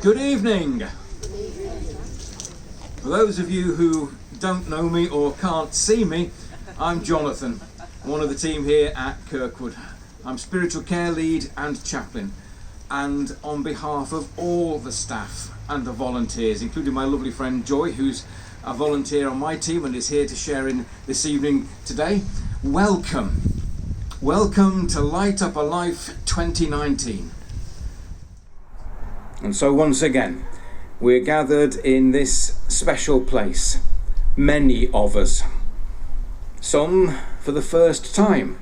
Good evening. For those of you who don't know me or can't see me, I'm Jonathan, one of the team here at Kirkwood. I'm spiritual care lead and chaplain, and on behalf of all the staff and the volunteers, including my lovely friend Joy, who's a volunteer on my team and is here to share in this evening today, welcome. Welcome to Light Up a Life 2019. And so once again, we're gathered in this special place, many of us. Some for the first time,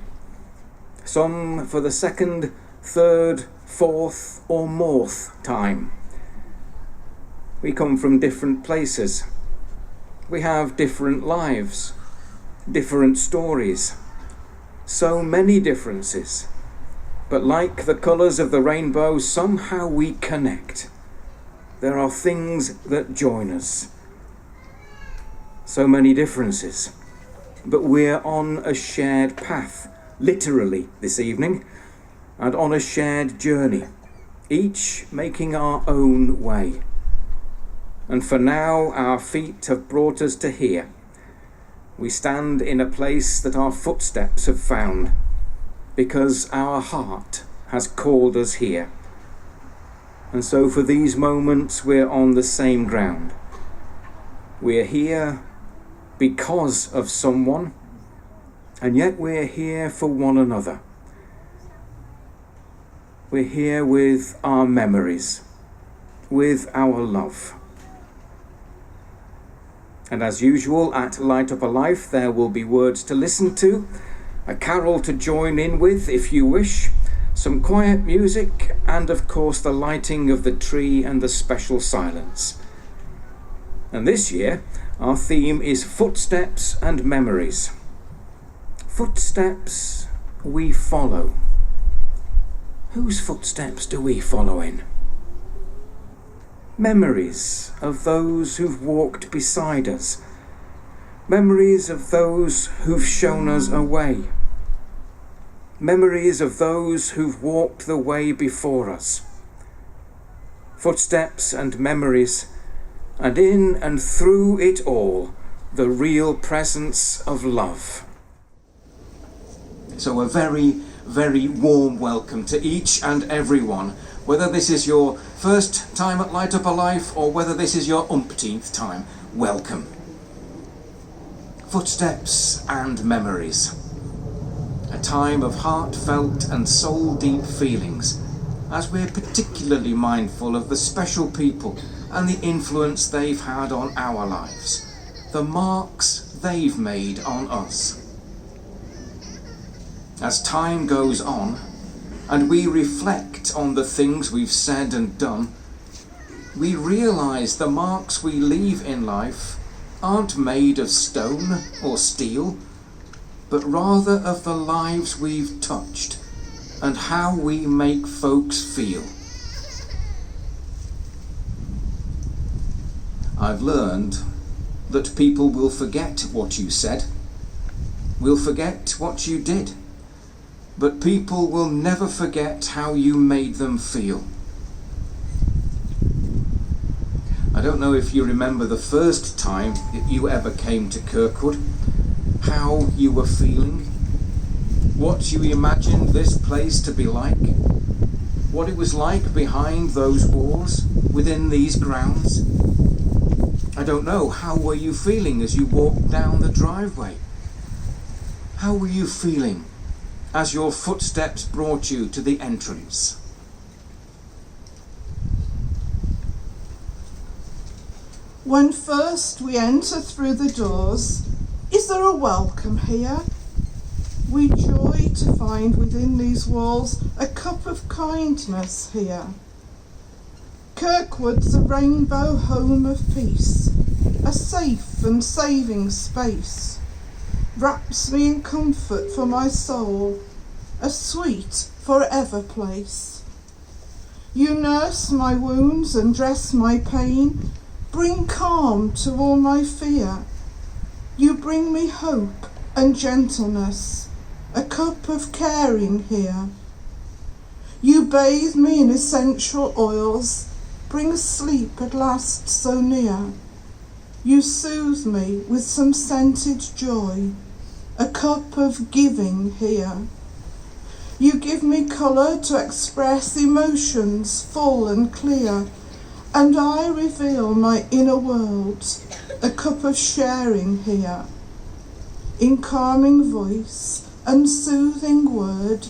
some for the second, third, fourth or more'th time. We come from different places. We have different lives, different stories, so many differences. But like the colours of the rainbow, somehow we connect. There are things that join us. So many differences. But we're on a shared path, literally this evening, and on a shared journey, each making our own way. And for now, our feet have brought us to here. We stand in a place that our footsteps have found, because our heart has called us here. And so for these moments, we're on the same ground. We're here because of someone, and yet we're here for one another. We're here with our memories, with our love. And as usual, at Light Up a Life, there will be words to listen to, a carol to join in with if you wish, some quiet music, and of course the lighting of the tree and the special silence. And this year, our theme is Footsteps and Memories. Footsteps we follow. Whose footsteps do we follow in? Memories of those who've walked beside us. Memories of those who've shown us a way. Memories of those who've walked the way before us. Footsteps and memories, and in and through it all, the real presence of love. So a very, very warm welcome to each and everyone, whether this is your first time at Light Up a Life or whether this is your umpteenth time. Welcome. Footsteps and memories. A time of heartfelt and soul-deep feelings, as we're particularly mindful of the special people and the influence they've had on our lives, the marks they've made on us. As time goes on, and we reflect on the things we've said and done, we realise the marks we leave in life aren't made of stone or steel, but rather of the lives we've touched and how we make folks feel. I've learned that people will forget what you said, will forget what you did, but people will never forget how you made them feel. I don't know if you remember the first time that you ever came to Kirkwood, how you were feeling, what you imagined this place to be like, what it was like behind those walls, within these grounds. I don't know, how were you feeling as you walked down the driveway? How were you feeling as your footsteps brought you to the entrance? When first we enter through the doors, is there a welcome here? We joy to find within these walls a cup of kindness here. Kirkwood's a rainbow home of peace, a safe and saving space. Wraps me in comfort for my soul, a sweet forever place. You nurse my wounds and dress my pain, bring calm to all my fear. You bring me hope and gentleness, a cup of caring here. You bathe me in essential oils, bring sleep at last so near. You soothe me with some scented joy, a cup of giving here. You give me colour to express emotions full and clear, and I reveal my inner world, a cup of sharing here. In calming voice and soothing word,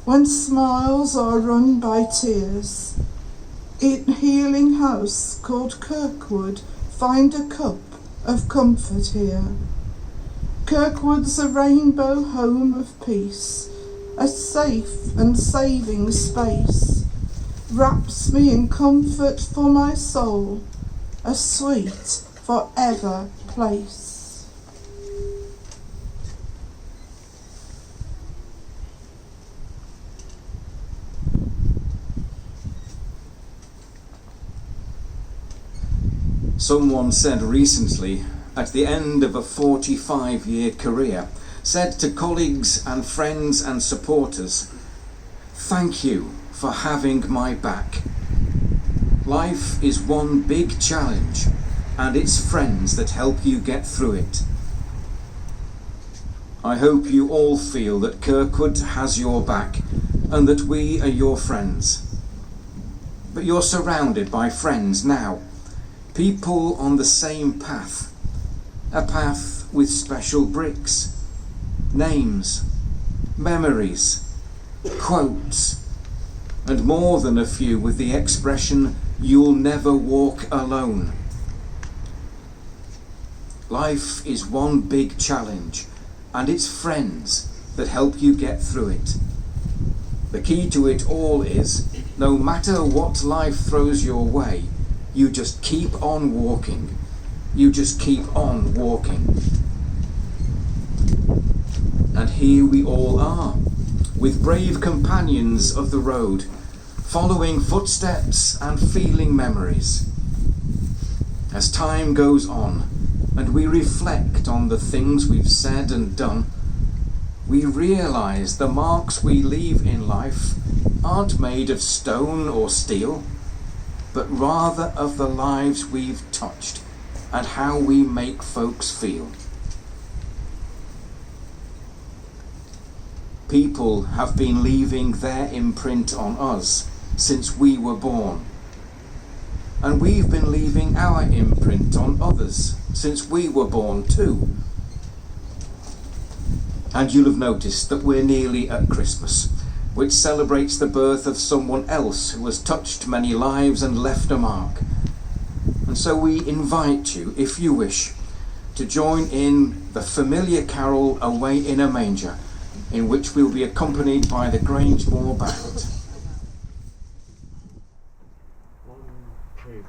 when smiles are run by tears, in healing house called Kirkwood, find a cup of comfort here. Kirkwood's a rainbow home of peace, a safe and saving space, wraps me in comfort for my soul, a sweet forever place. Someone said recently, at the end of a 45-year career, said to colleagues and friends and supporters, "Thank you for having my back. Life is one big challenge, and it's friends that help you get through it." I hope you all feel that Kirkwood has your back and that we are your friends. But you're surrounded by friends now, people on the same path, a path with special bricks, names, memories, quotes, and more than a few with the expression, "You'll never walk alone." Life is one big challenge, and it's friends that help you get through it. The key to it all is, no matter what life throws your way, you just keep on walking. You just keep on walking. And here we all are, with brave companions of the road, following footsteps and feeling memories. As time goes on and we reflect on the things we've said and done, we realise the marks we leave in life aren't made of stone or steel, but rather of the lives we've touched and how we make folks feel. People have been leaving their imprint on us since we were born, and we've been leaving our imprint on others since we were born too. And you'll have noticed that we're nearly at Christmas, which celebrates the birth of someone else who has touched many lives and left a mark. And so we invite you, if you wish, to join in the familiar carol "Away in a Manger," in which we'll be accompanied by the Grangemore Band. 1, 2.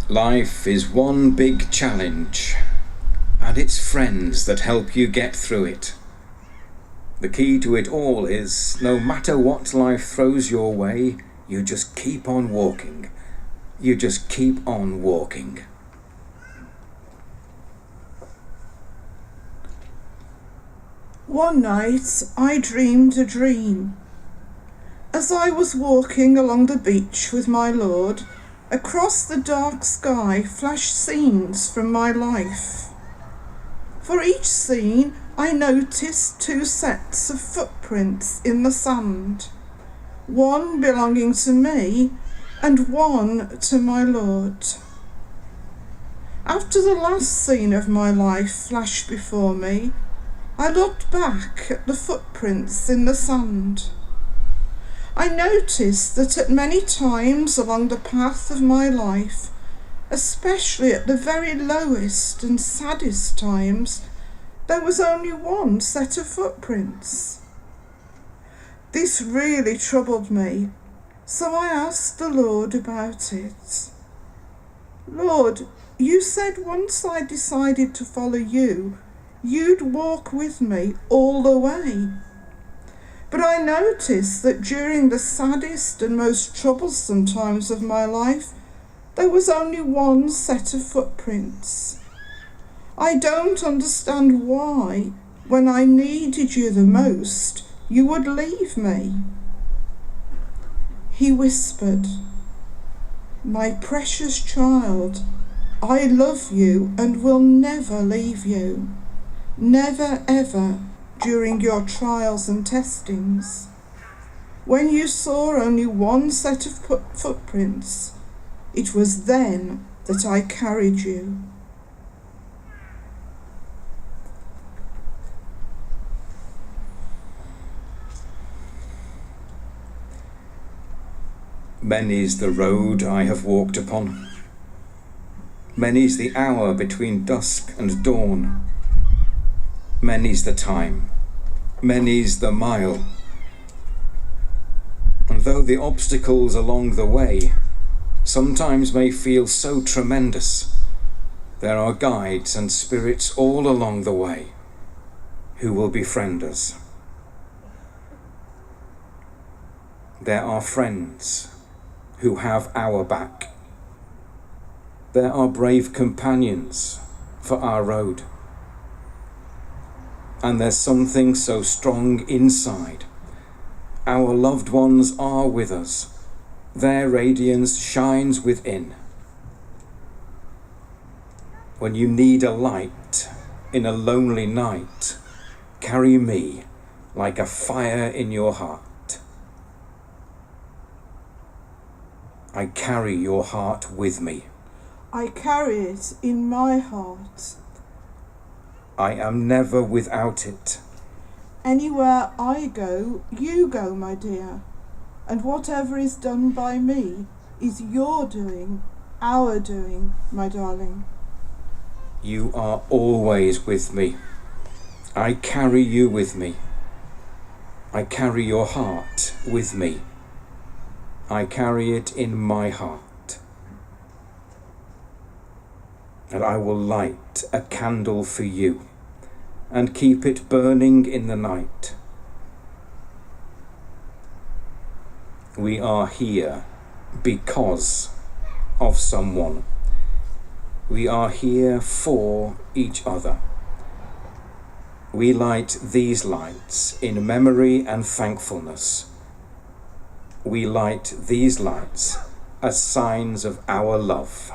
Life is one big challenge, and it's friends that help you get through it. The key to it all is, no matter what life throws your way, you just keep on walking. You just keep on walking. One night I dreamed a dream. As I was walking along the beach with my Lord, across the dark sky flashed scenes from my life. For each scene I noticed 2 sets of footprints in the sand, one belonging to me and one to my Lord. After the last scene of my life flashed before me, I looked back at the footprints in the sand. I noticed that at many times along the path of my life, especially at the very lowest and saddest times, there was only one set of footprints. This really troubled me, so I asked the Lord about it. Lord, you said once I decided to follow you, you'd walk with me all the way. But I noticed that during the saddest and most troublesome times of my life, there was only one set of footprints. I don't understand why, when I needed you the most, you would leave me. He whispered, "My precious child, I love you and will never leave you. Never ever during your trials and testings. When you saw only one set of footprints, it was then that I carried you." Many's the road I have walked upon. Many's the hour between dusk and dawn. Many's the time. Many's the mile. And though the obstacles along the way sometimes may feel so tremendous, there are guides and spirits all along the way who will befriend us. There are friends who have our back. There are brave companions for our road. And there's something so strong inside. Our loved ones are with us. Their radiance shines within. When you need a light in a lonely night, carry me like a fire in your heart. I carry your heart with me. I carry it in my heart. I am never without it. Anywhere I go, you go, my dear. And whatever is done by me is your doing, our doing, my darling. You are always with me. I carry you with me. I carry your heart with me. I carry it in my heart. And I will light a candle for you and keep it burning in the night. We are here because of someone. We are here for each other. We light these lights in memory and thankfulness. We light these lights as signs of our love.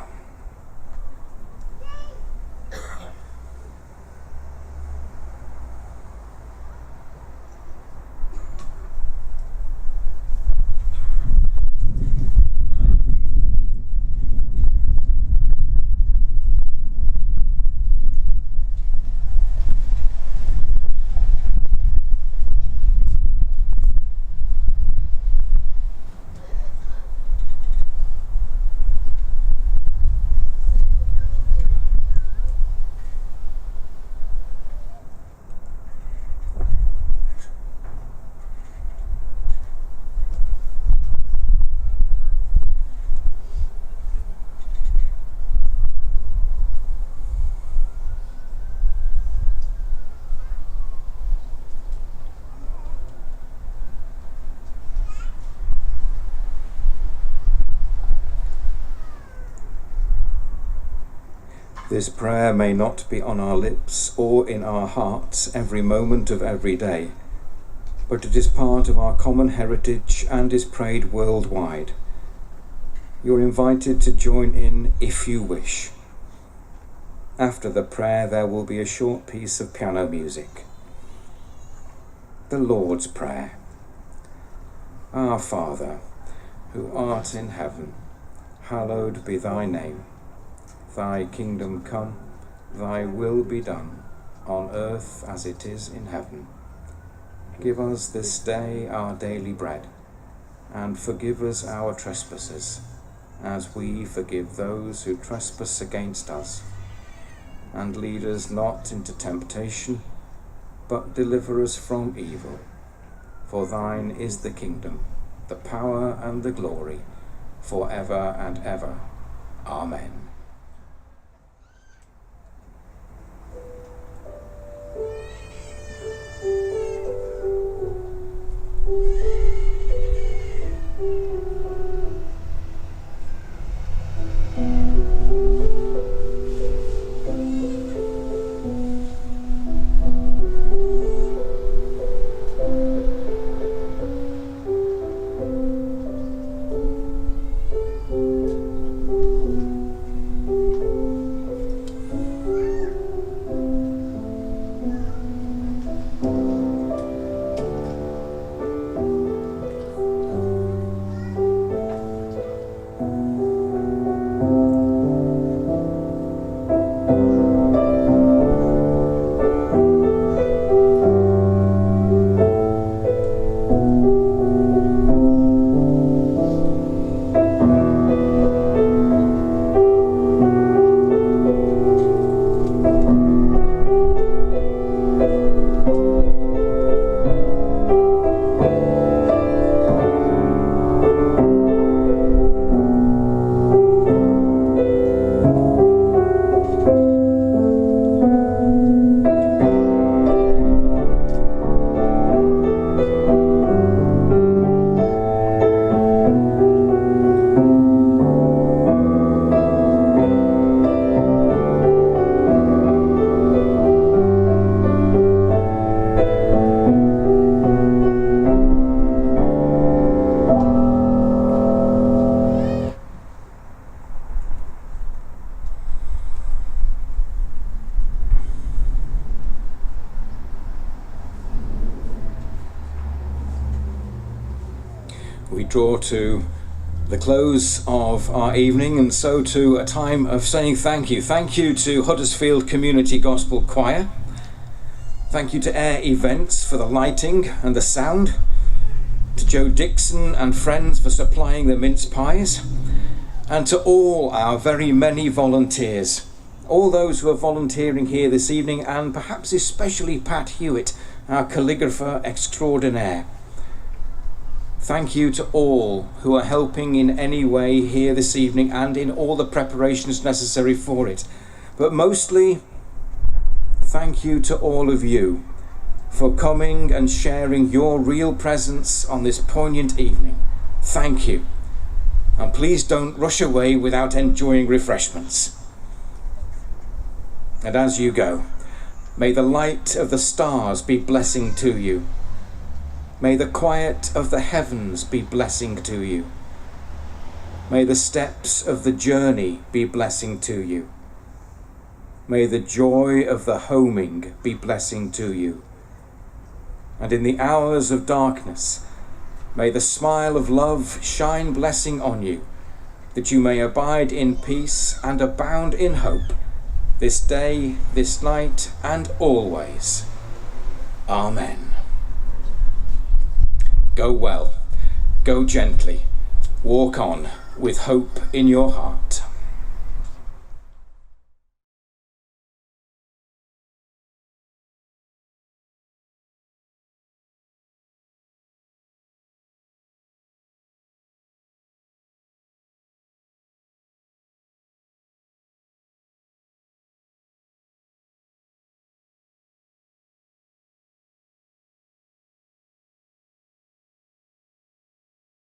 This prayer may not be on our lips or in our hearts every moment of every day, but it is part of our common heritage and is prayed worldwide. You're invited to join in if you wish. After the prayer, there will be a short piece of piano music. The Lord's Prayer. Our Father, who art in heaven, hallowed be thy name. Thy kingdom come, thy will be done, on earth as it is in heaven. Give us this day our daily bread, and forgive us our trespasses, as we forgive those who trespass against us. And lead us not into temptation, but deliver us from evil. For thine is the kingdom, the power and the glory, for ever and ever. Amen. We draw to the close of our evening, and so to a time of saying thank you. Thank you to Huddersfield Community Gospel Choir. Thank you to Air Events for the lighting and the sound. To Joe Dixon and friends for supplying the mince pies. And to all our very many volunteers. All those who are volunteering here this evening, and perhaps especially Pat Hewitt, our calligrapher extraordinaire. Thank you to all who are helping in any way here this evening and in all the preparations necessary for it. But mostly, thank you to all of you for coming and sharing your real presence on this poignant evening. Thank you. And please don't rush away without enjoying refreshments. And as you go, may the light of the stars be blessing to you. May the quiet of the heavens be blessing to you. May the steps of the journey be blessing to you. May the joy of the homing be blessing to you. And in the hours of darkness, may the smile of love shine blessing on you, that you may abide in peace and abound in hope, this day, this night, and always. Amen. Go well, go gently, walk on with hope in your heart.